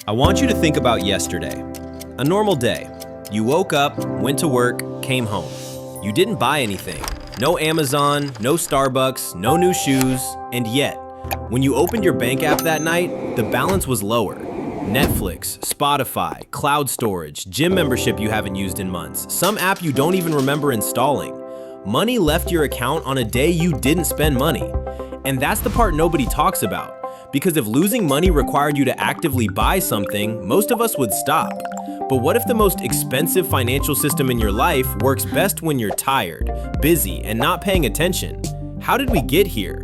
I want you to think about yesterday. A normal day. You woke up, went to work, came home. You didn't buy anything. No Amazon, no Starbucks, no new shoes, and yet, when you opened your bank app that night, the balance was lower. Netflix, Spotify, cloud storage, gym membership you haven't used in months, some app you don't even remember installing. Money left your account on a day you didn't spend money. And that's the part nobody talks about. Because if losing money required you to actively buy something, most of us would stop. But what if the most expensive financial system in your life works best when you're tired, busy, and not paying attention? How did we get here?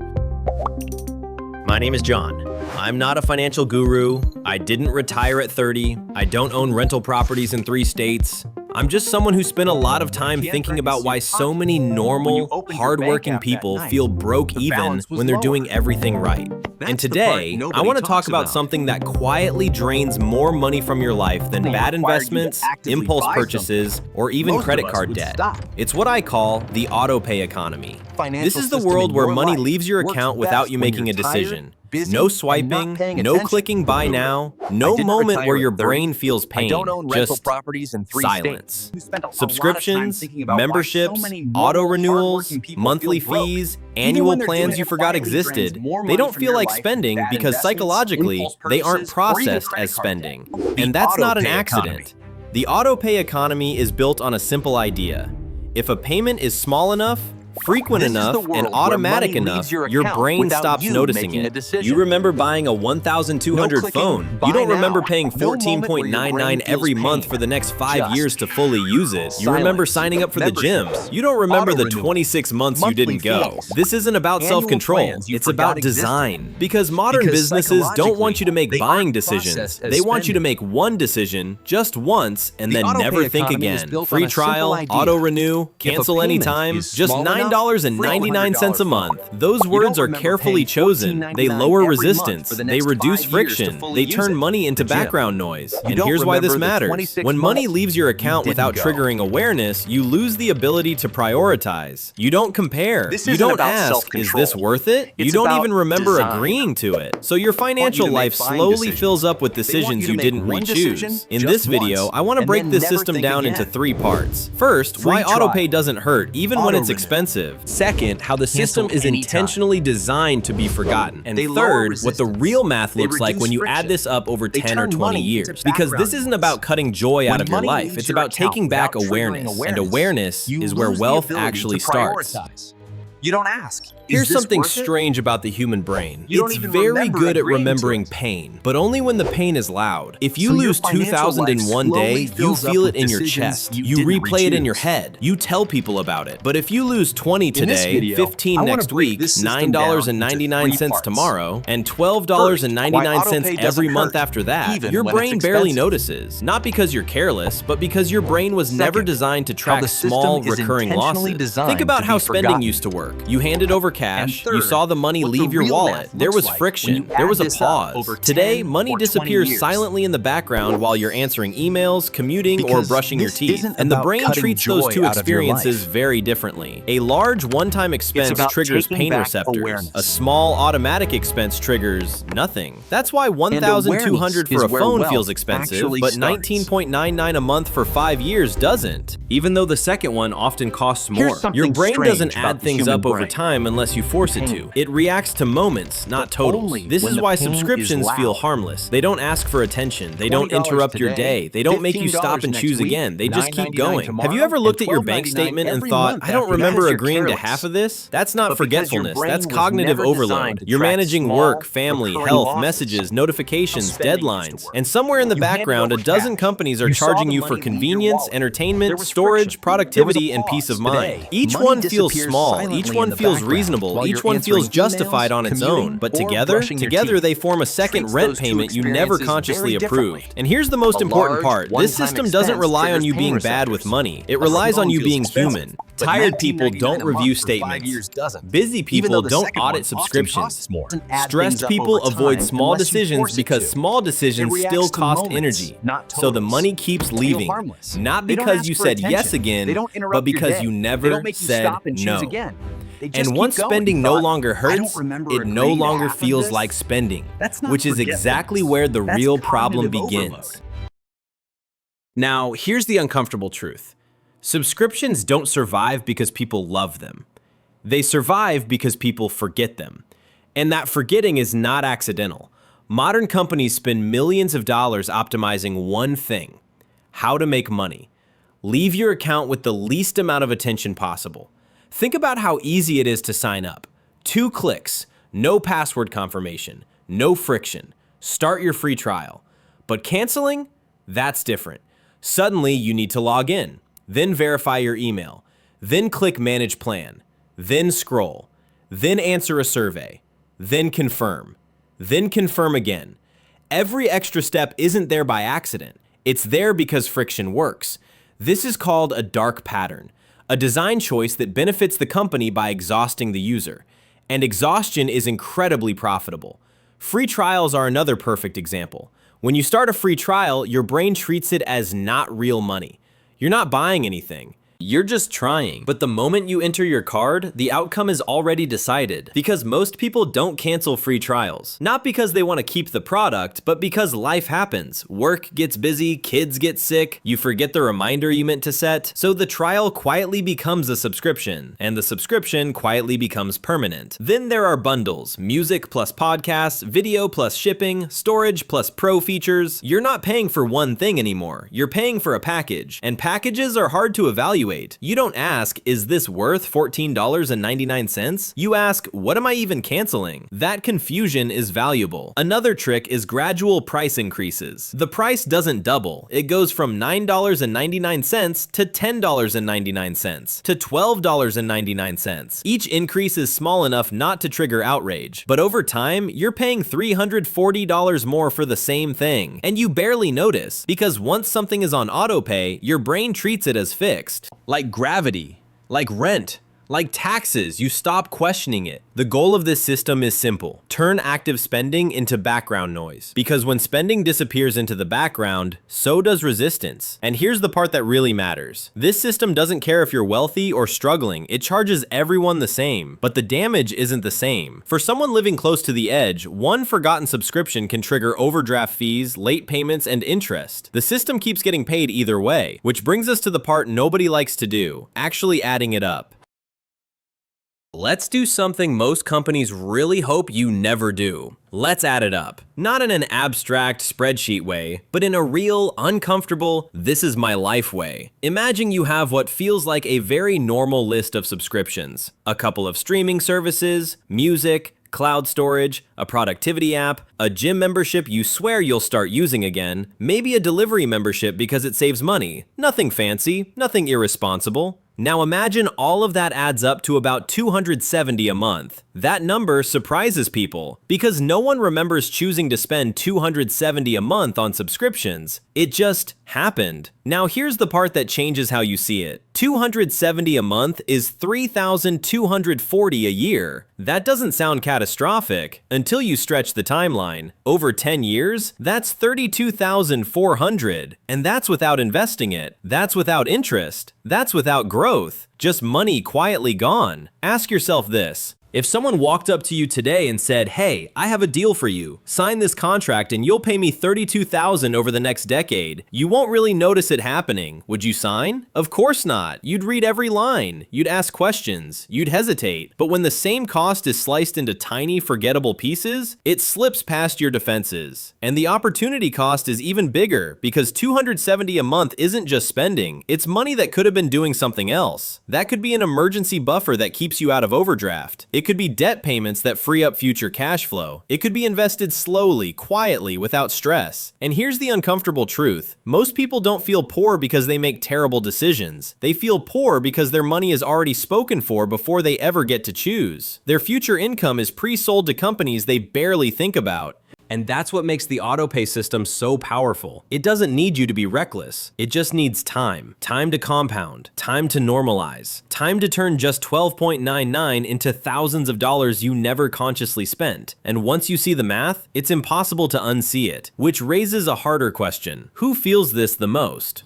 My name is John. I'm not a financial guru. I didn't retire at 30. I don't own rental properties in 3 states. I'm just someone who spent a lot of time thinking about why so many normal, hardworking people feel broke even when they're doing everything right. And today, I want to talk about something that quietly drains more money from your life than bad investments, impulse purchases, or even credit card debt. It's what I call the Autopay economy. This is the world where money leaves your account without you making a decision. No swiping, no clicking buy now, no moment where your brain feels pain, just silence. Subscriptions, memberships, auto renewals, monthly fees, annual plans you forgot existed, they don't feel like spending because psychologically, they aren't processed as spending. And that's not an accident. The Autopay economy is built on a simple idea. If a payment is small enough, frequent enough, and automatic enough, your brain stops noticing it. You remember buying a $1,200 phone. You don't remember paying $14.99 every month for the next 5 years to fully use it. You remember signing up for the gym. You don't remember the 26 months you didn't go. This isn't about self-control. It's about design. Because modern businesses don't want you to make buying decisions. They want you to make one decision just once and then never think again. Free trial, auto-renew, cancel anytime, just $9.99 a month. Those words are carefully chosen. They lower resistance. They reduce friction. They turn money into background noise. And here's why this matters. When money leaves your account without triggering awareness, you lose the ability to prioritize. You don't compare. You don't ask, is this worth it? You don't even remember agreeing to it. So your financial life slowly fills up with decisions you didn't re-choose. In this video, I want to break this system down into 3 parts. First, why autopay doesn't hurt, even when it's expensive. Second, how the system is intentionally designed to be forgotten. And third, what the real math looks like when you add this up over 10 or 20 years. Because this isn't about cutting joy out of your life. It's about taking back awareness. And awareness is where wealth actually starts. You don't ask. Here's something strange about the human brain. It's very good at remembering pain, but only when the pain is loud. If you lose 2,000 in one day, you feel it in your chest. You replay it in your head. You tell people about it. But if you lose 20 today, 15 next week, $9.99 tomorrow, and $12.99 every month after that, your brain barely notices. Not because you're careless, but because your brain was never designed to track small, recurring losses. Think about how spending used to work. You handed over cash, you saw the money leave your wallet. There was friction, there was a pause. Today, money disappears silently in the background while you're answering emails, commuting, or brushing your teeth. And the brain treats those 2 experiences very differently. A large one-time expense triggers pain receptors. A small automatic expense triggers nothing. That's why $1,200 for a phone feels expensive, but $19.99 a month for 5 years doesn't. Even though the second one often costs more. Your brain doesn't add things up over time unless you force it to. It reacts to moments, not totals. This is why subscriptions feel harmless. They don't ask for attention. They don't interrupt your day. They don't make you stop and choose again. They just keep going. Have you ever looked at your bank statement and thought, I don't remember agreeing to half of this? That's not forgetfulness. That's cognitive overload. You're managing work, family, health, messages, notifications, deadlines. And somewhere in the background, a dozen companies are charging you for convenience, entertainment, storage, productivity, and peace of mind. Each one feels small. Each one feels reasonable. Each one feels justified on its own. But together they form a second rent payment you never consciously approved. And here's the most important part. This system doesn't rely on you being bad with money. It relies on you being human. Tired people don't review statements. Busy people don't audit subscriptions. Stressed people avoid small decisions because small decisions still cost energy. So the money keeps leaving. Not because you said yes again, but because you never said no. They just And keep once going. spending no longer I don't hurts, remember it no agreeing to longer half of feels this. like spending, That's not which is exactly where the That's real problem cognitive begins. overload. Now, here's the uncomfortable truth. Subscriptions don't survive because people love them. They survive because people forget them. And that forgetting is not accidental. Modern companies spend millions of dollars optimizing one thing: how to make money. Leave your account with the least amount of attention possible. Think about how easy it is to sign up. 2 clicks, no password confirmation, no friction. Start your free trial. But canceling? That's different. Suddenly, you need to log in, then verify your email, then click Manage Plan, then scroll, then answer a survey, then confirm again. Every extra step isn't there by accident. It's there because friction works. This is called a dark pattern, a design choice that benefits the company by exhausting the user. And exhaustion is incredibly profitable. Free trials are another perfect example. When you start a free trial, your brain treats it as not real money. You're not buying anything. You're just trying. But the moment you enter your card, the outcome is already decided. Because most people don't cancel free trials. Not because they want to keep the product, but because life happens. Work gets busy, kids get sick, you forget the reminder you meant to set. So the trial quietly becomes a subscription, and the subscription quietly becomes permanent. Then there are bundles: music plus podcasts, video plus shipping, storage plus pro features. You're not paying for one thing anymore. You're paying for a package. And packages are hard to evaluate. You don't ask, is this worth $14.99? You ask, what am I even canceling? That confusion is valuable. Another trick is gradual price increases. The price doesn't double. It goes from $9.99 to $10.99 to $12.99. Each increase is small enough not to trigger outrage. But over time, you're paying $340 more for the same thing. And you barely notice, because once something is on autopay, your brain treats it as fixed. Like gravity, like rent, like taxes, you stop questioning it. The goal of this system is simple: turn active spending into background noise. Because when spending disappears into the background, so does resistance. And here's the part that really matters. This system doesn't care if you're wealthy or struggling. It charges everyone the same. But the damage isn't the same. For someone living close to the edge, one forgotten subscription can trigger overdraft fees, late payments, and interest. The system keeps getting paid either way, which brings us to the part nobody likes to do: actually adding it up. Let's do something most companies really hope you never do. Let's add it up. Not in an abstract spreadsheet way, but in a real, uncomfortable, this is my life way. Imagine you have what feels like a very normal list of subscriptions: a couple of streaming services, music, cloud storage, a productivity app, a gym membership you swear you'll start using again, maybe a delivery membership because it saves money. Nothing fancy, nothing irresponsible. Now imagine all of that adds up to about $270 a month. That number surprises people because no one remembers choosing to spend $270 a month on subscriptions. It just happened. Now here's the part that changes how you see it. $270 a month is $3,240 a year. That doesn't sound catastrophic until you stretch the timeline. Over 10 years, that's $32,400. And that's without investing it. That's without interest. That's without growth. Just money quietly gone. Ask yourself this: if someone walked up to you today and said, "Hey, I have a deal for you. Sign this contract and you'll pay me $32,000 over the next decade," you won't really notice it happening. Would you sign? Of course not. You'd read every line. You'd ask questions. You'd hesitate. But when the same cost is sliced into tiny, forgettable pieces, it slips past your defenses. And the opportunity cost is even bigger because $270 a month isn't just spending. It's money that could have been doing something else. That could be an emergency buffer that keeps you out of overdraft. It could be debt payments that free up future cash flow. It could be invested slowly, quietly, without stress. And here's the uncomfortable truth: most people don't feel poor because they make terrible decisions. They feel poor because their money is already spoken for before they ever get to choose. Their future income is pre-sold to companies they barely think about. And that's what makes the autopay system so powerful. It doesn't need you to be reckless. It just needs time. Time to compound. Time to normalize. Time to turn just $12.99 into thousands of dollars you never consciously spent. And once you see the math, it's impossible to unsee it. Which raises a harder question: who feels this the most?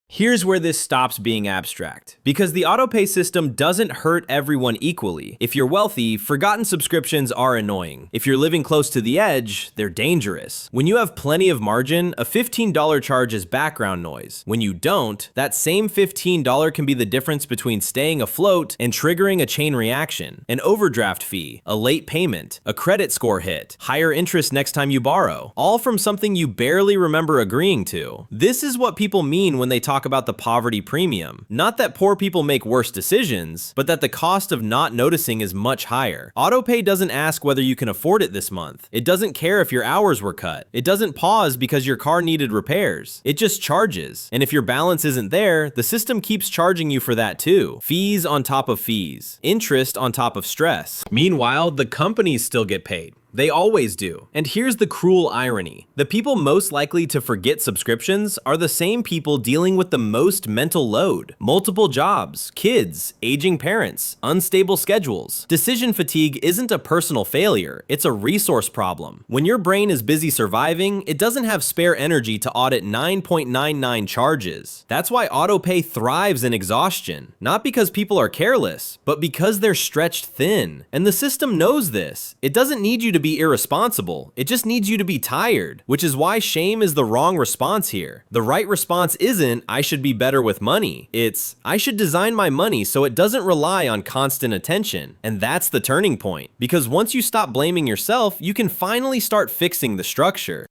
Here's where this stops being abstract. Because the autopay system doesn't hurt everyone equally. If you're wealthy, forgotten subscriptions are annoying. If you're living close to the edge, they're dangerous. When you have plenty of margin, a $15 charge is background noise. When you don't, that same $15 can be the difference between staying afloat and triggering a chain reaction. An overdraft fee, a late payment, a credit score hit, higher interest next time you borrow, all from something you barely remember agreeing to. This is what people mean when they talk about the poverty premium. Not that poor people make worse decisions, but that the cost of not noticing is much higher. Autopay doesn't ask whether you can afford it this month. It doesn't care if your hours were cut. It doesn't pause because your car needed repairs. It just charges. And if your balance isn't there, the system keeps charging you for that too. Fees on top of fees. Interest on top of stress. Meanwhile, the companies still get paid. They always do. And here's the cruel irony. The people most likely to forget subscriptions are the same people dealing with the most mental load. Multiple jobs, kids, aging parents, unstable schedules. Decision fatigue isn't a personal failure, it's a resource problem. When your brain is busy surviving, it doesn't have spare energy to audit 9.99 charges. That's why autopay thrives in exhaustion. Not because people are careless, but because they're stretched thin. And the system knows this. It doesn't need you to be irresponsible. It just needs you to be tired, which is why shame is the wrong response here. The right response isn't, I should be better with money. It's, I should design my money so it doesn't rely on constant attention. And that's the turning point. Because once you stop blaming yourself, you can finally start fixing the structure.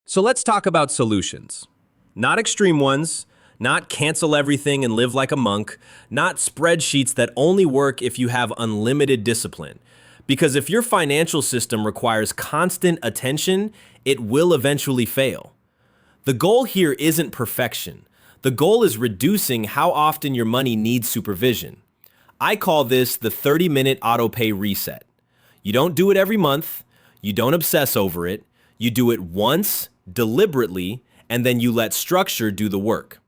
So let's talk about solutions. Not extreme ones, not cancel everything and live like a monk, not spreadsheets that only work if you have unlimited discipline. Because if your financial system requires constant attention, it will eventually fail. The goal here isn't perfection. The goal is reducing how often your money needs supervision. I call this the 30-minute autopay reset. You don't do it every month, you don't obsess over it, you do it once, deliberately, and then you let structure do the work.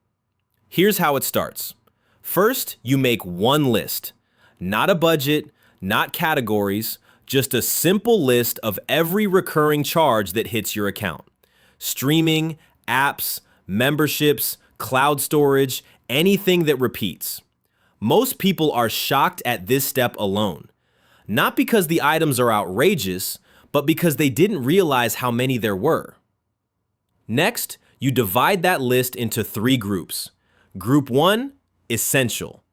Here's how it starts. First, you make one list. Not a budget, not categories, just a simple list of every recurring charge that hits your account. Streaming, apps, memberships, cloud storage, anything that repeats. Most people are shocked at this step alone. Not because the items are outrageous, but because they didn't realize how many there were. Next, you divide that list into 3 groups. Group 1, essential.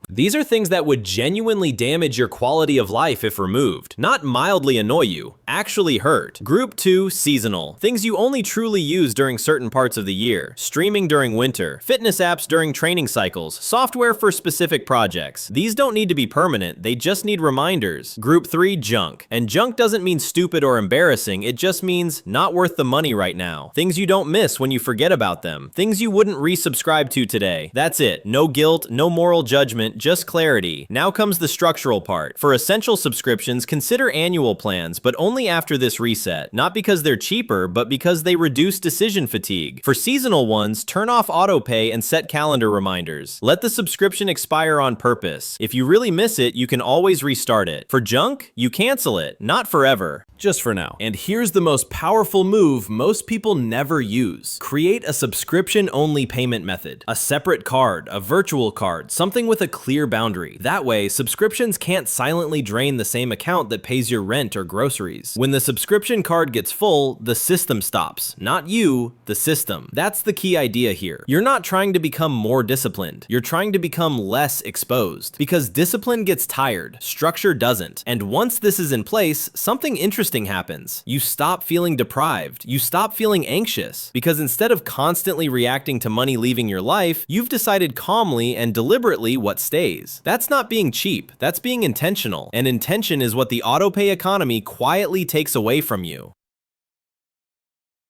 These are things that would genuinely damage your quality of life if removed. Not mildly annoy you, actually hurt. Group 2, seasonal. Things you only truly use during certain parts of the year. Streaming during winter, fitness apps during training cycles, software for specific projects. These don't need to be permanent, they just need reminders. Group 3, junk. And junk doesn't mean stupid or embarrassing, it just means not worth the money right now. Things you don't miss when you forget about them. Things you wouldn't resubscribe to today. That's it. No guilt, no moral judgment, just clarity. Now comes the structural part. For essential subscriptions, consider annual plans, but only after this reset. Not because they're cheaper, but because they reduce decision fatigue. For seasonal ones, turn off autopay and set calendar reminders. Let the subscription expire on purpose. If you really miss it, you can always restart it. For junk, you cancel it. Not forever. Just for now. And here's the most powerful move most people never use. Create a subscription-only payment method. A separate card, a virtual card, something with a clear boundary. That way, subscriptions can't silently drain the same account that pays your rent or groceries. When the subscription card gets full, the system stops. Not you, the system. That's the key idea here. You're not trying to become more disciplined. You're trying to become less exposed. Because discipline gets tired, structure doesn't. And once this is in place, something interesting happens. You stop feeling deprived. You stop feeling anxious. Because instead of constantly reacting to money leaving your life, you've decided calmly and deliberately what stays. That's not being cheap. That's being intentional. And intention is what the autopay economy quietly takes away from you.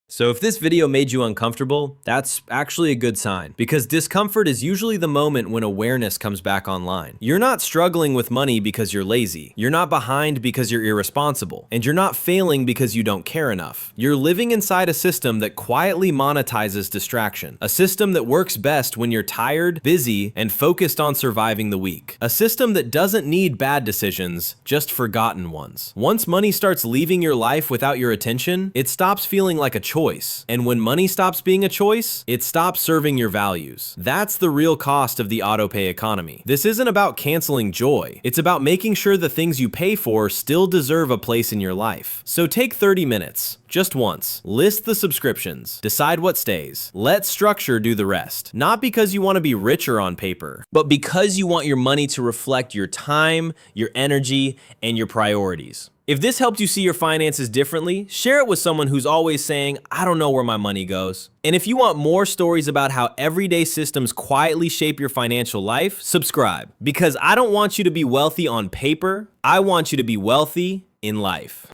So if this video made you uncomfortable, that's actually a good sign, because discomfort is usually the moment when awareness comes back online. You're not struggling with money because you're lazy. You're not behind because you're irresponsible. And you're not failing because you don't care enough. You're living inside a system that quietly monetizes distraction. A system that works best when you're tired, busy, and focused on surviving the week. A system that doesn't need bad decisions, just forgotten ones. Once money starts leaving your life without your attention, it stops feeling like a choice choice. And when money stops being a choice, it stops serving your values. That's the real cost of the autopay economy. This isn't about canceling joy. It's about making sure the things you pay for still deserve a place in your life. So take 30 minutes, just once. List the subscriptions. Decide what stays. Let structure do the rest. Not because you want to be richer on paper, but because you want your money to reflect your time, your energy, and your priorities. If this helped you see your finances differently, share it with someone who's always saying, I don't know where my money goes. And if you want more stories about how everyday systems quietly shape your financial life, subscribe. Because I don't want you to be wealthy on paper, I want you to be wealthy in life.